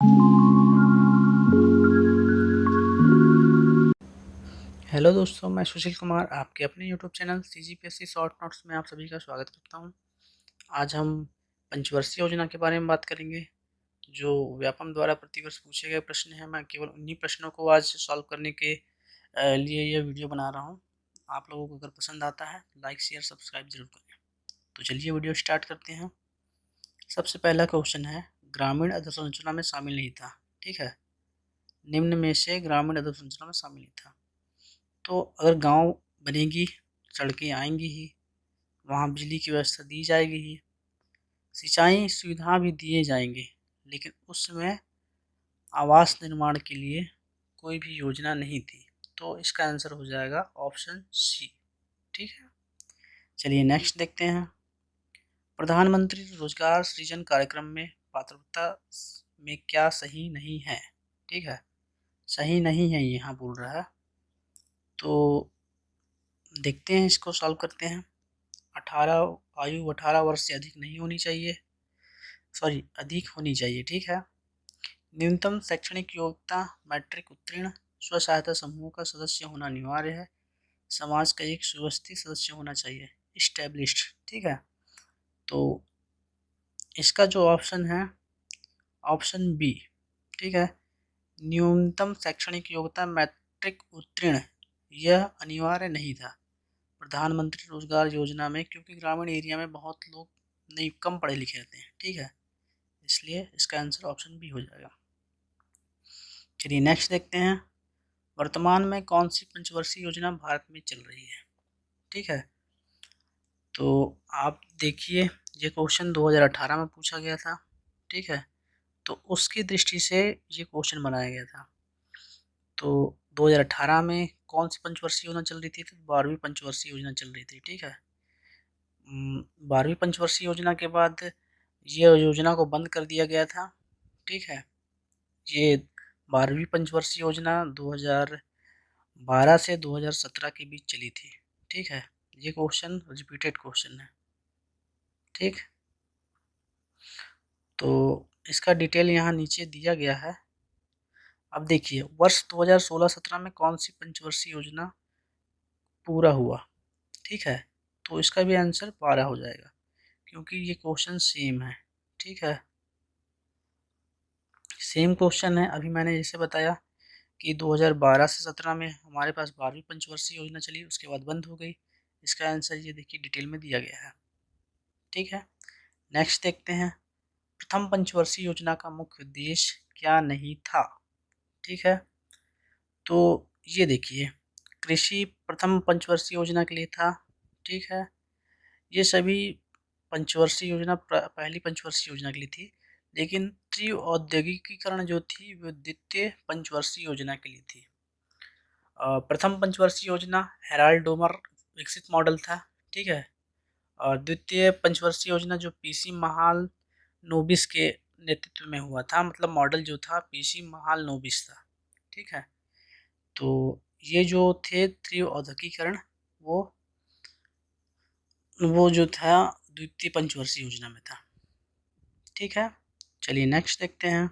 Hello दोस्तों, मैं सुशील कुमार आपके अपने YouTube channel CGPSC short notes में आप सभी का स्वागत करता हूं। आज हम पंचवर्षीय योजना के बारे में बात करेंगे। जो व्यापम द्वारा प्रतिवर्ष पूछे गए प्रश्न हैं, मैं केवल उन्हीं प्रश्नों को आज सॉल्व करने के लिए यह वीडियो बना रहा हूं। आप लोगों को अगर पसंद आता है लाइक शेयर सब्सक्राइब जरूर करें। तो चलिए वीडियो स्टार्ट करते हैं। सबसे पहला क्वेश्चन है, ग्रामीण अधोसंरचना में शामिल नहीं था। ठीक है, निम्न में से ग्रामीण अधोसंरचना में शामिल नहीं था। तो अगर गांव बनेगी, सड़कें आएंगी ही, वहाँ बिजली की व्यवस्था दी जाएगी ही, सिंचाई सुविधा भी दिए जाएंगे, लेकिन उसमें आवास निर्माण के लिए कोई भी योजना नहीं थी। तो इसका आंसर हो जाएगा ऑप्शन सी। ठीक है, चलिए नेक्स्ट देखते हैं। प्रधानमंत्री रोजगार सृजन कार्यक्रम में पात्रता में क्या सही नहीं है। ठीक है, सही नहीं है यहाँ बोल रहा है। तो देखते हैं, इसको सॉल्व करते हैं। 18 वर्ष से अधिक नहीं होनी चाहिए, सॉरी अधिक होनी चाहिए। ठीक है, न्यूनतम शैक्षणिक योग्यता मैट्रिक उत्तीर्ण, स्व सहायता समूह का सदस्य होना अनिवार्य है, समाज का एक सुव्यवस्थित सदस्य होना चाहिए, इस्टेब्लिश्ड। ठीक है, तो इसका जो ऑप्शन है ऑप्शन बी। ठीक है, न्यूनतम शैक्षणिक योग्यता मैट्रिक उत्तीर्ण यह अनिवार्य नहीं था प्रधानमंत्री रोजगार योजना में, क्योंकि ग्रामीण एरिया में बहुत लोग नहीं कम पढ़े लिखे रहते हैं। ठीक है, इसलिए इसका आंसर ऑप्शन बी हो जाएगा। चलिए नेक्स्ट देखते हैं। वर्तमान में कौन सी पंचवर्षीय योजना भारत में चल रही है। ठीक है, तो आप देखिए, ये क्वेश्चन 2018 में पूछा गया था। ठीक है, तो उसकी दृष्टि से ये क्वेश्चन बनाया गया था। तो 2018 में कौन सी पंचवर्षीय योजना चल रही थी, तो 12वीं पंचवर्षीय योजना चल रही थी। ठीक है, 12वीं पंचवर्षीय योजना के बाद ये योजना को बंद कर दिया गया था। ठीक है, ये 12वीं पंचवर्षीय योजना 2012 से 2017 के बीच चली थी। ठीक है, ये क्वेश्चन रिपीटेड क्वेश्चन है। ठीक, तो इसका डिटेल यहाँ नीचे दिया गया है। अब देखिए, वर्ष 2016-17 में कौन सी पंचवर्षीय योजना पूरा हुआ। ठीक है, तो इसका भी आंसर 12 हो जाएगा, क्योंकि ये क्वेश्चन सेम है। ठीक है, सेम क्वेश्चन है। अभी मैंने जैसे बताया कि 2012 से 17 में हमारे पास 12वीं पंचवर्षीय योजना चली, उसके बाद बंद हो गई। इसका आंसर ये देखिए डिटेल में दिया गया है। ठीक है, नेक्स्ट देखते हैं। प्रथम पंचवर्षीय योजना का मुख्य उद्देश्य क्या नहीं था। ठीक है, तो ये देखिए, कृषि प्रथम पंचवर्षीय योजना के लिए था। ठीक है, ये सभी पंचवर्षीय योजना पहली पंचवर्षीय योजना के लिए थी, लेकिन त्रिऔद्योगिकीकरण जो थी वो द्वितीय पंचवर्षीय योजना के लिए थी। प्रथम पंचवर्षीय योजना हेराल्ड डोमर विकसित मॉडल था। ठीक है, और द्वितीय पंचवर्षीय योजना जो पीसी महाल नोबिस के नेतृत्व में हुआ था, मतलब मॉडल जो था पीसी महाल नोबिस था। ठीक है, तो ये जो थे त्रिऔद्योगिकीकरण, वो जो था द्वितीय पंचवर्षीय योजना में था। ठीक है, चलिए नेक्स्ट देखते हैं।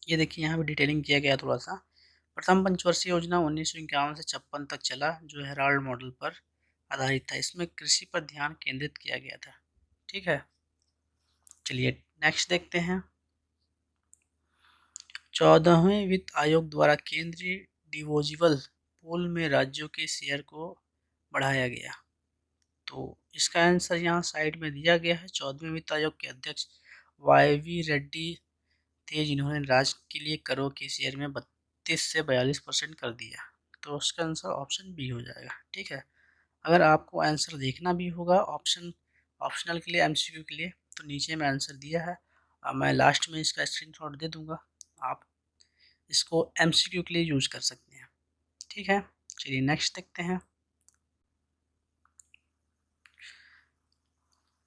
ये देखिए, यहाँ भी डिटेलिंग किया गया थोड़ा सा। प्रथम पंचवर्षीय योजना 1951 से 56 तक चला, जो हेराल्ड मॉडल पर आधारित था। इसमें कृषि पर ध्यान केंद्रित किया गया था। ठीक है, चलिए नेक्स्ट देखते हैं। 14वें वित्त आयोग द्वारा केंद्रीय डिवोजिबल पूल में राज्यों के शेयर को बढ़ाया गया। तो इसका आंसर यहाँ साइड में दिया गया है। 14वें वित्त आयोग के अध्यक्ष YV रेड्डी थे, जिन्होंने राज्य के लिए करों के शेयर में 32 से 42% कर दिया। तो उसका आंसर ऑप्शन बी हो जाएगा। ठीक है, अगर आपको आंसर देखना भी होगा ऑप्शनल के लिए, MCQ के लिए, तो नीचे में आंसर दिया है। मैं लास्ट में इसका स्क्रीनशॉट दे दूंगा, आप इसको MCQ के लिए यूज कर सकते हैं। ठीक है, चलिए नेक्स्ट देखते हैं।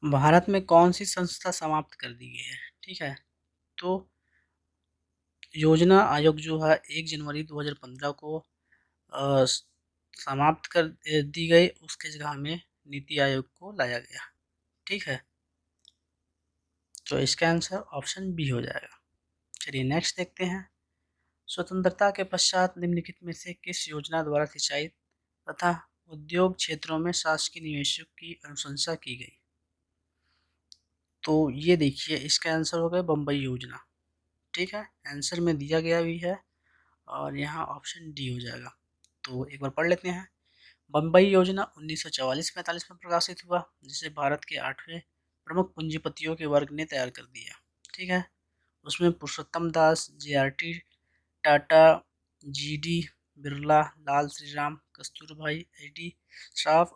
भारत में कौन सी संस्था समाप्त कर दी गई है। ठीक है, तो योजना आयोग जो है 1 जनवरी 2015 को समाप्त कर दी गई, उसके जगह में नीति आयोग को लाया गया। ठीक है, तो इसका आंसर ऑप्शन बी हो जाएगा। चलिए नेक्स्ट देखते हैं। स्वतंत्रता के पश्चात निम्नलिखित में से किस योजना द्वारा सिंचाई तथा उद्योग क्षेत्रों में शासकीय निवेशों की अनुशंसा की गई? तो ये देखिए, इसका आंसर हो गया बम्बई योजना। ठीक है, आंसर में दिया गया भी है और यहाँ ऑप्शन डी हो जाएगा। तो एक बार पढ़ लेते हैं। बम्बई योजना 1944-45 में प्रकाशित हुआ, जिसे भारत के 8वें प्रमुख पूंजीपतियों के वर्ग ने तैयार कर दिया। ठीक है, उसमें पुरुषोत्तम दास, JRT टाटा, GD बिरला, लाल श्रीराम, कस्तूरभाई, HD श्राफ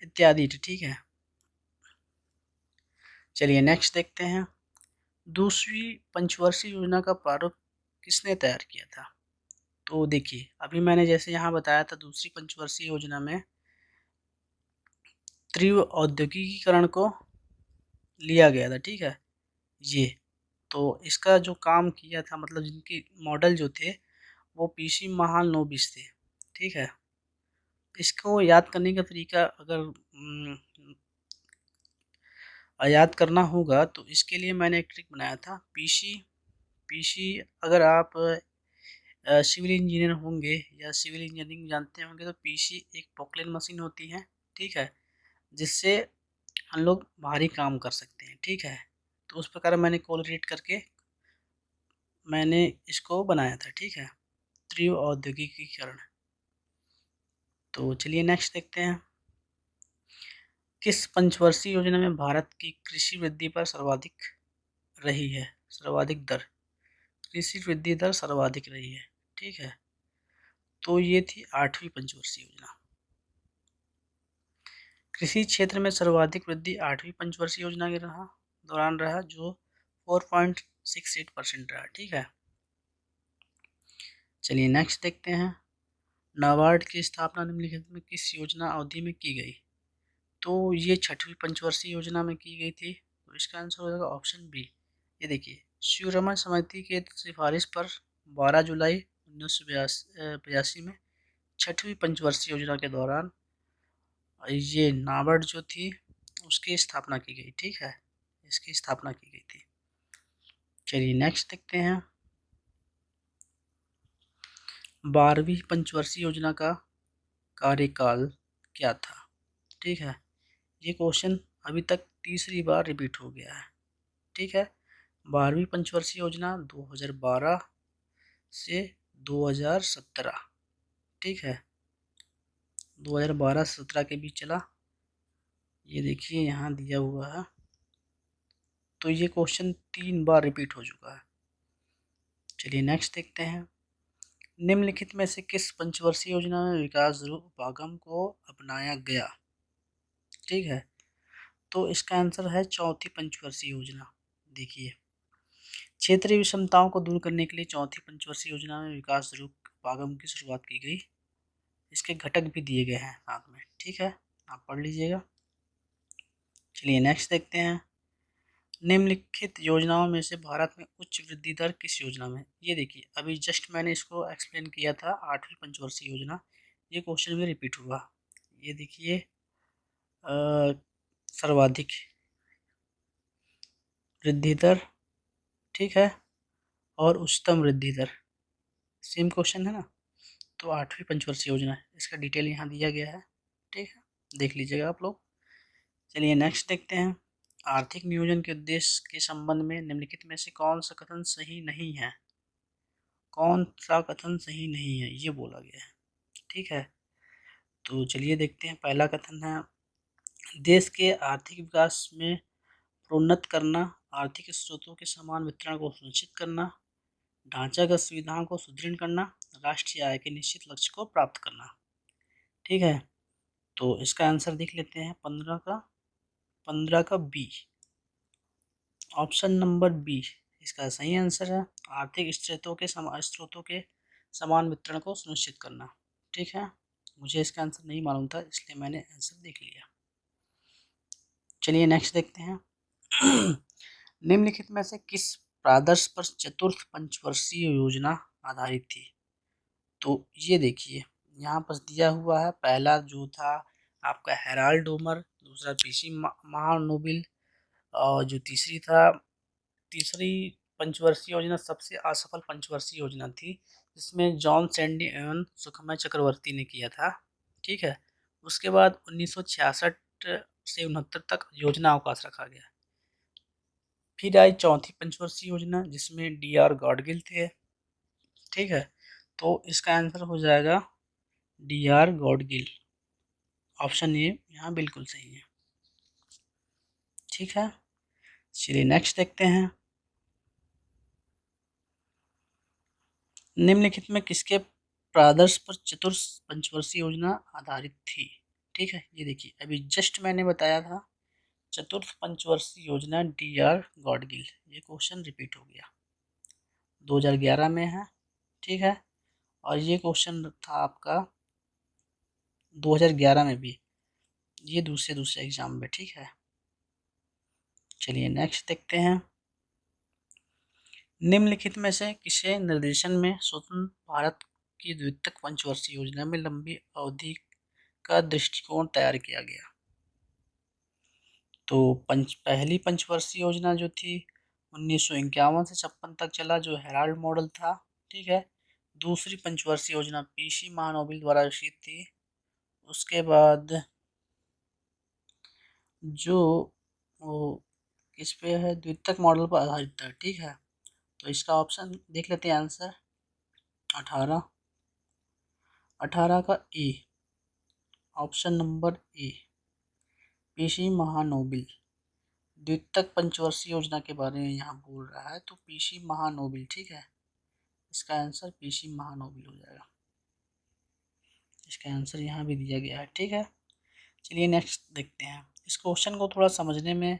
इत्यादि। ठीक है, चलिए नेक्स्ट देखते हैं। दूसरी पंचवर्षीय योजना का प्रारूप किसने तैयार किया था? तो देखिए, अभी मैंने जैसे यहाँ बताया था, दूसरी पंचवर्षीय योजना में तीव्र औद्योगिकीकरण को लिया गया था। ठीक है, ये तो इसका जो काम किया था, मतलब जिनकी मॉडल जो थे वो PC महालनोबिस थे। ठीक है, इसको याद करने का तरीका अगर याद करना होगा तो इसके लिए मैंने एक ट्रिक बनाया था। पीसी अगर आप सिविल इंजीनियर होंगे या सिविल इंजीनियरिंग जानते होंगे तो पीसी एक पोकलेन मशीन होती है। ठीक है, जिससे हम लोग भारी काम कर सकते हैं। ठीक है, तो उस प्रकार मैंने कोलरेट करके मैंने इसको बनाया था। ठीक है, तीव्र औद्योगिकीकरण। तो चलिए नेक्स्ट देखते हैं। किस पंचवर्षीय योजना में भारत की कृषि वृद्धि पर सर्वाधिक रही है? सर्वाधिक दर, कृषि वृद्धि दर सर्वाधिक रही है। ठीक है, तो ये थी 8वीं पंचवर्षीय योजना। कृषि क्षेत्र में सर्वाधिक वृद्धि 8वीं पंचवर्षीय योजना के दौरान रहा, जो 4.68% रहा। ठीक है, चलिए नेक्स्ट देखते हैं। नाबार्ड की स्थापना निम्नलिखित में किस योजना अवधि में की गई? तो ये 6वीं पंचवर्षीय योजना में की गई थी। तो इसका आंसर हो जाएगा ऑप्शन बी। ये देखिए, शिवरमन समिति के सिफारिश पर 12 जुलाई 1982 में 6वीं पंचवर्षीय योजना के दौरान ये नाबार्ड जो थी उसकी स्थापना की गई। ठीक है, इसकी स्थापना की गई थी। चलिए नेक्स्ट देखते हैं। 12वीं पंचवर्षीय योजना का कार्यकाल क्या था? ठीक है, ये क्वेश्चन अभी तक तीसरी बार रिपीट हो गया है। ठीक है, 12वीं पंचवर्षीय योजना 2012 से 2017। ठीक है, 2012 से 17 के बीच चला। ये देखिए यहाँ दिया हुआ है। तो ये क्वेश्चन 3 बार रिपीट हो चुका है। चलिए नेक्स्ट देखते हैं। निम्नलिखित में से किस पंचवर्षीय योजना में विकास ध्रुव उपागम को अपनाया गया? ठीक है, तो इसका आंसर है 4थी पंचवर्षीय योजना। देखिए, क्षेत्रीय विषमताओं को दूर करने के लिए 4थी पंचवर्षीय योजना में विकास ध्रुव उपागम की शुरुआत की गई। इसके घटक भी दिए गए हैं साथ में। ठीक है, आप पढ़ लीजिएगा। चलिए नेक्स्ट देखते हैं। निम्नलिखित योजनाओं में से भारत में उच्च वृद्धि दर किस योजना में? ये देखिए, अभी जस्ट मैंने इसको एक्सप्लेन किया था, 8वीं पंचवर्षीय योजना। ये क्वेश्चन भी रिपीट हुआ। ये देखिए, सर्वाधिक वृद्धि दर, ठीक है, और उच्चतम वृद्धि दर सेम क्वेश्चन है ना। तो 8वीं पंचवर्षीय योजना है, इसका डिटेल यहाँ दिया गया है। ठीक है, देख लीजिएगा आप लोग। चलिए नेक्स्ट देखते हैं। आर्थिक नियोजन के उद्देश्य के संबंध में निम्नलिखित में से कौन सा कथन सही नहीं है? कौन सा कथन सही नहीं है ये बोला गया है। ठीक है, तो चलिए देखते हैं। पहला कथन है, देश के आर्थिक विकास में प्रोन्नत करना, आर्थिक स्रोतों के समान वितरण को सुनिश्चित करना, ढांचागत सुविधाओं को सुदृढ़ करना, राष्ट्रीय आय के निश्चित लक्ष्य को प्राप्त करना। ठीक है, तो इसका आंसर देख लेते हैं। 15 का बी, ऑप्शन नंबर बी इसका सही आंसर है। आर्थिक स्रोतों के समान वितरण को सुनिश्चित करना। ठीक है, मुझे इसका आंसर नहीं मालूम था, इसलिए मैंने आंसर देख लिया। चलिए नेक्स्ट देखते हैं। निम्नलिखित में से किस प्रादर्श पर चतुर्थ पंचवर्षीय योजना आधारित थी? तो ये देखिए, यहाँ पर दिया हुआ है। पहला जो था आपका हेराल्ड डोमर, दूसरा PC महानोबिल, और जो तीसरी पंचवर्षीय योजना सबसे असफल पंचवर्षीय योजना थी, जिसमें जॉन सैंडी एवं सुखमय चक्रवर्ती ने किया था। ठीक है। उसके बाद 1966 से 69 तक योजना अवकाश रखा गया। फिर आई चौथी पंचवर्षीय योजना, जिसमें डी.आर. गॉडगिल थे। ठीक है। तो इसका आंसर हो जाएगा डी.आर. गॉडगिल। ऑप्शन ए यहाँ बिल्कुल सही है। ठीक है। चलिए नेक्स्ट देखते हैं। निम्नलिखित में किसके प्रादर्श पर चतुर्थ पंचवर्षीय योजना आधारित थी? ठीक है, ये देखिए अभी जस्ट मैंने बताया था चतुर्थ पंचवर्षीय योजना डी.आर. गॉडगिल। ये क्वेश्चन रिपीट हो गया, 2011 में है। ठीक है। और ये क्वेश्चन था आपका 2011 में भी, ये दूसरे एग्जाम में। ठीक है। चलिए नेक्स्ट देखते हैं। निम्नलिखित में से किसे निर्देशन में स्वतंत्र भारत की द्वितीय पंचवर्षीय योजना में लंबी अवधि का दृष्टिकोण तैयार किया गया? तो पहली पंचवर्षीय योजना जो थी 1951 से 56 तक चला, जो हेराल्ड मॉडल था। ठीक है। दूसरी पंचवर्षीय योजना पीसी महानोबिल द्वारा विकसित थी। उसके बाद जो वो किस पे है, द्वितीयक मॉडल पर आधारित था। ठीक है। तो इसका ऑप्शन देख लेते हैं आंसर 18 का ए, ऑप्शन नंबर ए, पीसी महानोबिल। द्वितीयक पंचवर्षीय योजना के बारे में यहाँ बोल रहा है, तो पीसी महानोबिल। ठीक है। इसका आंसर पीसी महानोबिल हो जाएगा। इसका आंसर यहाँ भी दिया गया है। ठीक है। चलिए नेक्स्ट देखते हैं। इस क्वेश्चन को थोड़ा समझने में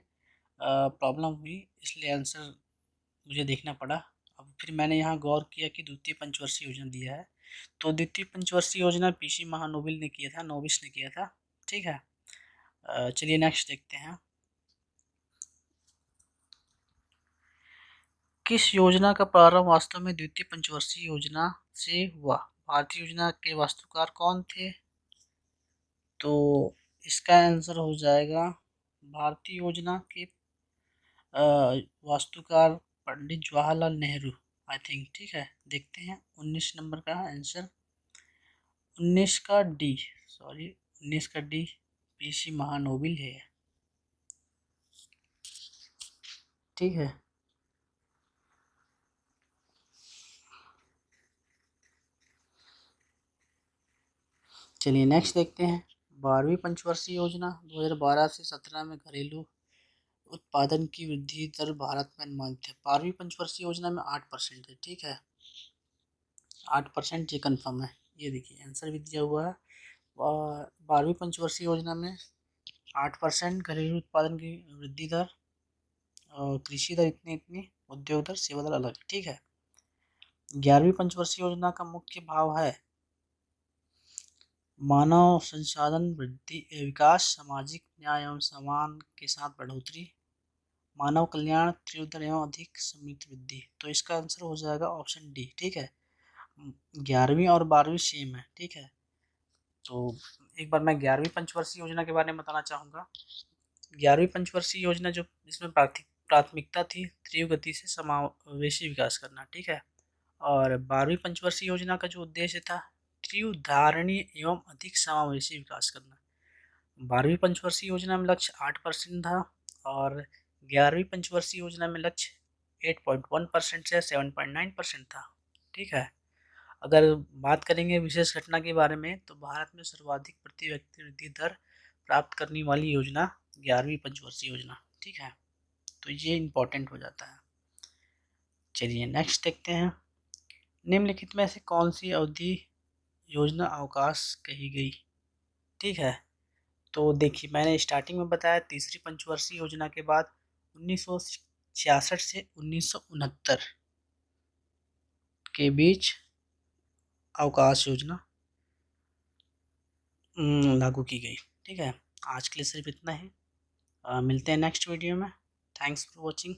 प्रॉब्लम हुई, इसलिए आंसर मुझे देखना पड़ा। अब फिर मैंने यहाँ गौर किया कि द्वितीय पंचवर्षीय योजना दिया है, तो द्वितीय पंचवर्षीय योजना पीसी महानोबिल ने किया था, नोबिस ने किया था। ठीक है। चलिए नेक्स्ट देखते हैं। किस योजना का प्रारंभ वास्तव में द्वितीय पंचवर्षीय योजना से हुआ? भारतीय योजना के वास्तुकार कौन थे? तो इसका आंसर हो जाएगा भारतीय योजना के वास्तुकार पंडित जवाहरलाल नेहरू, आई थिंक। ठीक है। देखते हैं 19 नंबर का आंसर, 19 का डी, सॉरी 19 का डी पीसी महानोबिल है। ठीक है। चलिए नेक्स्ट देखते हैं। 12वीं पंचवर्षीय योजना 2012 से 17 में घरेलू उत्पादन की वृद्धि दर भारत में अनुमानित है। 12वीं पंचवर्षीय योजना में 8% है। ठीक है। 8% ये कन्फर्म है। ये देखिए आंसर भी दिया हुआ है। 12वीं पंचवर्षीय योजना में 8% घरेलू उत्पादन की वृद्धि दर, और कृषि दर इतनी, उद्योग दर, सेवा दर अलग। ठीक है। 11वीं पंचवर्षीय योजना का मुख्य भाव है मानव संसाधन वृद्धि विकास, सामाजिक न्याय एवं समान के साथ बढ़ोतरी, मानव कल्याण, तीव्र एवं अधिक समृद्धि वृद्धि। तो इसका आंसर हो जाएगा ऑप्शन डी। ठीक है। 11वीं और 12वीं सेम है। ठीक है। तो एक बार मैं 11वीं पंचवर्षीय योजना के बारे में बताना चाहूँगा। 11वीं पंचवर्षीय योजना जो इसमें प्राथमिकता थी तीव्र गति से समावेशी विकास करना। ठीक है। और 12वीं पंचवर्षीय योजना का जो उद्देश्य था तीव्र धारणीय एवं अधिक समावेशी विकास करना। 12वीं पंचवर्षीय योजना में लक्ष्य 8% था, और 11वीं पंचवर्षीय योजना में लक्ष्य 8.1% से 7.9% था। ठीक है। अगर बात करेंगे विशेष घटना के बारे में, तो भारत में सर्वाधिक प्रति व्यक्ति वृद्धि दर प्राप्त करने वाली योजना 11वीं पंचवर्षीय योजना। ठीक है। तो ये इम्पोर्टेंट हो जाता है। चलिए नेक्स्ट देखते हैं। निम्नलिखित में से कौन सी अवधि योजना अवकाश कही गई? ठीक है। तो देखिए मैंने स्टार्टिंग में बताया तीसरी पंचवर्षीय योजना के बाद 1966 से 1969 के बीच अवकाश योजना लागू की गई। ठीक है। आज के लिए सिर्फ इतना ही। मिलते हैं नेक्स्ट वीडियो में। Thanks for watching.